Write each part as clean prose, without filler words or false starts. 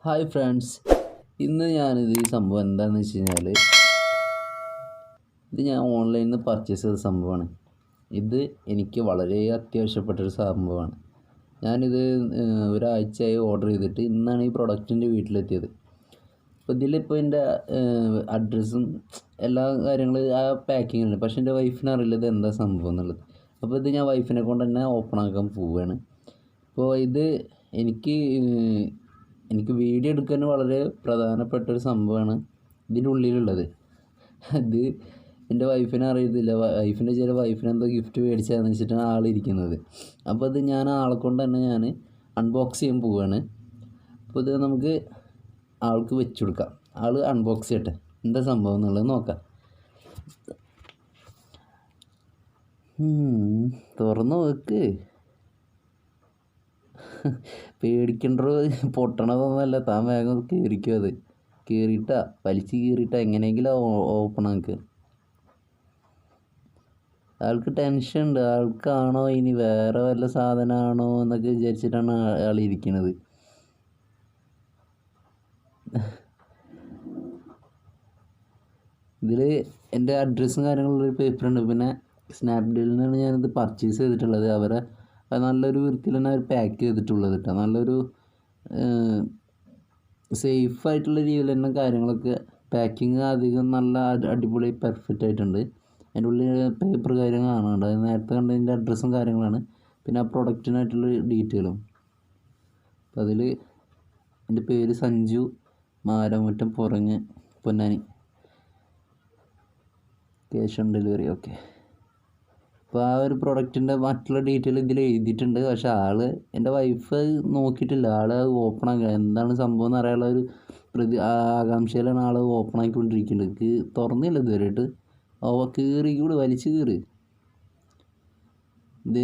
Hi friends, ഇന്ന് ഈ സംഭവം എന്താണെന്ന് വെച്ച് കഴിഞ്ഞാൽ ഇത് ഞാൻ ഓൺലൈനിൽ നിന്ന് പർച്ചേസ് ചെയ്ത സംഭവമാണ്. ഇത് എനിക്ക് വളരെ അത്യാവശ്യപ്പെട്ടൊരു സംഭവമാണ്. ഞാനിത് ഒരാഴ്ചയായി ഓർഡർ ചെയ്തിട്ട് ഇന്നാണ് ഈ പ്രൊഡക്റ്റിൻ്റെ വീട്ടിലെത്തിയത്. അപ്പോൾ ഇതിലിപ്പോൾ എൻ്റെ അഡ്രസ്സും എല്ലാ കാര്യങ്ങളും ആ പാക്കിങ്ങുണ്ട്. പക്ഷേ എൻ്റെ വൈഫിന് അറിയില്ല ഇത് എന്താ സംഭവം എന്നുള്ളത്. അപ്പോൾ ഇത് ഞാൻ വൈഫിനെ കൊണ്ട് തന്നെ ഓപ്പൺ ആക്കാൻ പോവുകയാണ്. അപ്പോൾ ഇത് എനിക്ക് വീഡിയോ എടുക്കാൻ വളരെ പ്രധാനപ്പെട്ടൊരു സംഭവമാണ് ഇതിൻ്റെ ഉള്ളിലുള്ളത്. അത് എൻ്റെ വൈഫിനെ അറിയത്തില്ല. വൈഫിനെന്തോ ഗിഫ്റ്റ് മേടിച്ചാന്ന് വെച്ചിട്ടാണ് ആളിരിക്കുന്നത്. അപ്പോൾ അത് ഞാൻ ആളെ കൊണ്ട് തന്നെ ഞാൻ അൺബോക്സ് ചെയ്യാൻ പോവുകയാണ്. അപ്പോൾ ഇത് നമുക്ക് ആൾക്ക് വെച്ച് കൊടുക്കാം. ആൾ അൺബോക്സ് ചെയ്യട്ടെ, എന്താ സംഭവം എന്നുള്ളത് നോക്കാം. തുറന്ന് വെക്ക്. പേടിക്കണ്ടോ, പൊട്ടണതൊന്നുമല്ല. താൻ വേഗം കയറിക്കും. അത് വലിച്ച് കീറിയിട്ടാ എങ്ങനെയെങ്കിലും ഓപ്പൺ ആക്കുക. ആൾക്ക് ടെൻഷൻ ഉണ്ട്. ആൾക്കാണോ ഇനി വേറെ വല്ല സാധനമാണോ എന്നൊക്കെ വിചാരിച്ചിട്ടാണ് ആളിരിക്കണത്. ഇതിൽ എൻ്റെ അഡ്രസ്സും കാര്യങ്ങളുള്ളൊരു പേപ്പറുണ്ട്. പിന്നെ സ്നാപ്ഡീലിൽ നിന്നാണ് ഞാനിത് പർച്ചേസ് ചെയ്തിട്ടുള്ളത്. അവരെ നല്ലൊരു വൃത്തിയിൽ തന്നെ അവർ പാക്ക് ചെയ്തിട്ടുള്ളത് കേട്ടോ. നല്ലൊരു സേഫായിട്ടുള്ള രീതിയിൽ തന്നെ കാര്യങ്ങളൊക്കെ പാക്കിങ് അധികം നല്ല അടിപൊളി പെർഫെക്റ്റ് ആയിട്ടുണ്ട്. അതിൻ്റെ ഉള്ളിൽ പേപ്പർ കാര്യങ്ങൾ കാണുന്നുണ്ട്. അത് നേരത്തെ കണ്ടതിൻ്റെ അഡ്രസ്സും കാര്യങ്ങളാണ്. പിന്നെ ആ പ്രൊഡക്റ്റിനായിട്ടുള്ള ഡീറ്റെയിലും. അപ്പം അതിൽ എൻ്റെ പേര് Sanju, Maramuttam, Purangu, Ponnani. Cash on delivery. Okay. അപ്പോൾ ആ ഒരു പ്രൊഡക്റ്റിൻ്റെ മറ്റുള്ള ഡീറ്റെയിൽ ഇതിൽ എഴുതിയിട്ടുണ്ട്. പക്ഷേ എൻ്റെ വൈഫ് നോക്കിയിട്ടില്ല. ഓപ്പൺ ആക്കുക എന്താണ് സംഭവം എന്ന് അറിയാനുള്ള ഒരു ആകാംക്ഷയിലാണ് ഓപ്പൺ ആക്കിക്കൊണ്ടിരിക്കുന്നത്. തുറന്നില്ല ഇതുവരെയായിട്ട്. കീറി വലിച്ച് കീറി. ഇത്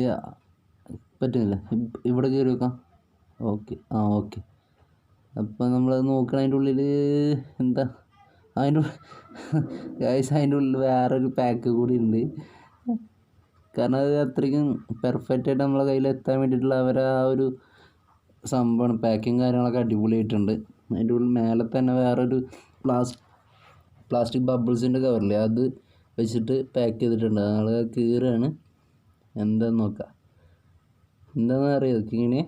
പറ്റുന്നില്ല. ഇവിടെ കയറി വെക്കാം. ഓക്കെ. ഓക്കെ. അപ്പോൾ നമ്മളത് നോക്കണം. അതിൻ്റെ ഉള്ളിൽ എന്താ, അതിൻ്റെ ഉള്ളിൽ വേറൊരു പാക്ക് കൂടി ഉണ്ട്. കാരണം അത് അത്രയ്ക്കും പെർഫെക്റ്റായിട്ട് നമ്മളെ കയ്യിൽ എത്താൻ വേണ്ടിയിട്ടുള്ള അവരെ ആ ഒരു സംഭവമാണ്. പാക്കിങ് കാര്യങ്ങളൊക്കെ അടിപൊളിയായിട്ടുണ്ട്. അതിൻ്റെ ഉള്ളിൽ മേലെ തന്നെ വേറൊരു പ്ലാസ്റ്റിക് ബബിൾസിൻ്റെ കവറില്ലേ, അത് വെച്ചിട്ട് പാക്ക് ചെയ്തിട്ടുണ്ട്. ആൾ കീറാണ്. എന്താന്ന് നോക്കാം. എന്താണെന്ന് അറിയാം. കീണേ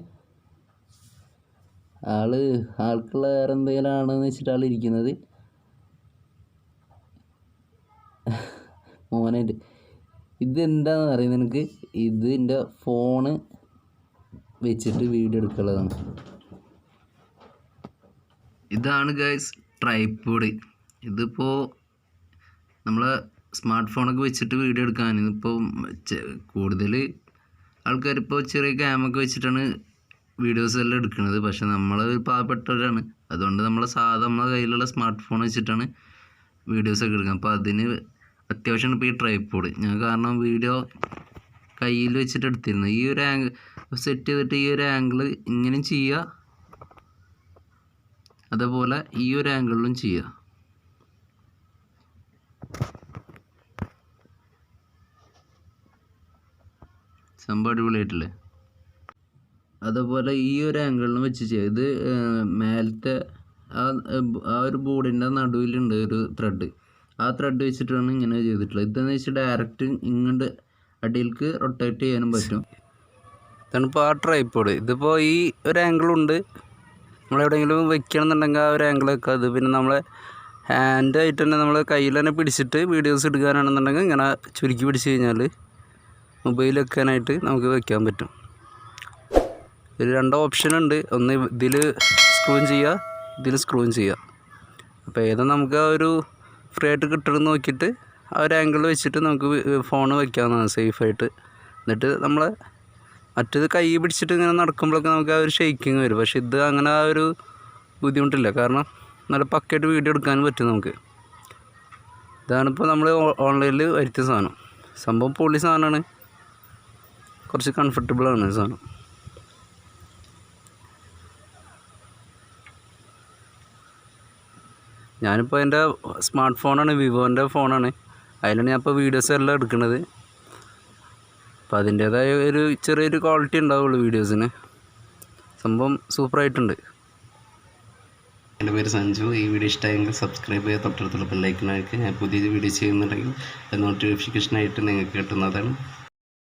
ആൾക്കുള്ള വേറെ എന്തെങ്കിലും ആണെന്ന് വെച്ചിട്ട് ആളിരിക്കുന്നത്. മോനായിട്ട് ഇതെന്താണെന്ന് അറിയാം നിനക്ക്? ഇത് എൻ്റെ ഫോണ് വെച്ചിട്ട് വീഡിയോ എടുക്കാനുള്ളതാണ്. ഇതാണ് ഗൈസ് ട്രൈപോഡ്. ഇതിപ്പോൾ നമ്മളെ സ്മാർട്ട് ഫോണൊക്കെ വെച്ചിട്ട് വീഡിയോ എടുക്കാൻ. ഇതിപ്പോൾ കൂടുതൽ ആൾക്കാരിപ്പോൾ ചെറിയ ക്യാമൊക്കെ വെച്ചിട്ടാണ് വീഡിയോസ് എല്ലാം എടുക്കുന്നത്. പക്ഷെ നമ്മൾ പാവപ്പെട്ടവരാണ്. അതുകൊണ്ട് നമ്മളെ കയ്യിലുള്ള സ്മാർട്ട് ഫോൺ വെച്ചിട്ടാണ് വീഡിയോസൊക്കെ എടുക്കുക. അപ്പോൾ അതിന് അത്യാവശ്യമാണ് ഇപ്പോൾ ഈ ട്രൈപോഡ്. ഞാൻ കാരണം വീഡിയോ കയ്യിൽ വെച്ചിട്ട് എടുത്തിരുന്നു. ഈ ഒരു ആംഗിൾ സെറ്റ് ചെയ്തിട്ട് ഈ ഒരു ആംഗിൾ ഇങ്ങനെയും ചെയ്യുക, അതേപോലെ ഈ ഒരു ആംഗിളിലും ചെയ്യുക. സംഭവം അടിപൊളിയായിട്ടില്ലേ? അതേപോലെ ഈ ഒരു ആംഗിളിലും വെച്ച് ചെയ്യുക. ഇത് മേലത്തെ ആ ഒരു ബോർഡിൻ്റെ നടുവിലുണ്ട് ഒരു ത്രെഡ്. ആ ത്രെഡ് വെച്ചിട്ടാണ് ഇങ്ങനെ ചെയ്തിട്ടുള്ളത്. ഇതെന്ന് വെച്ചാൽ ഡയറക്റ്റ് ഇങ്ങോട്ട് അടിയിലേക്ക് റൊട്ടേറ്റ് ചെയ്യാനും പറ്റും. ഇതാണിപ്പോൾ ആ ട്രൈപോഡ്. ഇതിപ്പോൾ ഈ ഒരു ആംഗിളുണ്ട്. നമ്മളെവിടെയെങ്കിലും വെക്കണമെന്നുണ്ടെങ്കിൽ ആ ഒരു ആംഗിൾ വെക്കുക. അത് പിന്നെ നമ്മളെ ഹാൻഡായിട്ട് തന്നെ നമ്മൾ കയ്യിൽ തന്നെ പിടിച്ചിട്ട് വീഡിയോസ് എടുക്കാനാണെന്നുണ്ടെങ്കിൽ ഇങ്ങനെ ചുരുക്കി പിടിച്ച് കഴിഞ്ഞാൽ മൊബൈൽ വെക്കാനായിട്ട് നമുക്ക് വെക്കാൻ പറ്റും. ഇതിൽ 2 ഓപ്ഷൻ ഉണ്ട്. ഒന്ന് ഇതിൽ സ്ക്രൂവും ചെയ്യുക, ഇതിൽ സ്ക്രൂവും ചെയ്യുക. അപ്പോൾ ഏതാ നമുക്ക് ആ ഒരു ഫ്രീ ആയിട്ട് കിട്ടണമെന്ന് നോക്കിയിട്ട് ആ ഒരു ആംഗിൾ വെച്ചിട്ട് നമുക്ക് ഫോൺ വയ്ക്കാവുന്നതാണ് സേഫായിട്ട്. എന്നിട്ട് മറ്റേത് കൈ പിടിച്ചിട്ട് ഇങ്ങനെ നടക്കുമ്പോഴൊക്കെ നമുക്ക് ആ ഒരു ഷെയ്ക്കിങ് വരും. പക്ഷേ ഇത് അങ്ങനെ ആ ഒരു ബുദ്ധിമുട്ടില്ല. കാരണം നല്ല പക്കയായിട്ട് വീഡിയോ എടുക്കാനും പറ്റും നമുക്ക്. ഇതാണിപ്പോൾ നമ്മൾ ഓൺലൈനിൽ വരുത്തിയ സംഭവം പൊളി സാധനമാണ്. കുറച്ച് കംഫർട്ടബിളാണ് ഈ സാധനം. ഞാനിപ്പോൾ എൻ്റെ സ്മാർട്ട് ഫോണാണ്, വിവോൻ്റെ ഫോണാണ്. അതിലാണ് ഞാനിപ്പോൾ വീഡിയോസ് എല്ലാം എടുക്കുന്നത്. അപ്പോൾ അതിൻ്റേതായ ചെറിയൊരു ക്വാളിറ്റി ഉണ്ടാവുള്ളൂ വീഡിയോസിന്. സംഭവം സൂപ്പറായിട്ടുണ്ട്. എൻ്റെ പേര് സഞ്ജു. ഈ വീഡിയോ ഇഷ്ടമായെങ്കിൽ സബ്സ്ക്രൈബ് ചെയ്യുക, തൊട്ടടുത്തുള്ള ബെല്ലൈക്കനായിരിക്കും ഞാൻ പുതിയ വീഡിയോ ചെയ്യുന്നുണ്ടെങ്കിൽ നോട്ടിഫിക്കേഷനായിട്ട് നിങ്ങൾക്ക് കിട്ടുന്നതാണ്.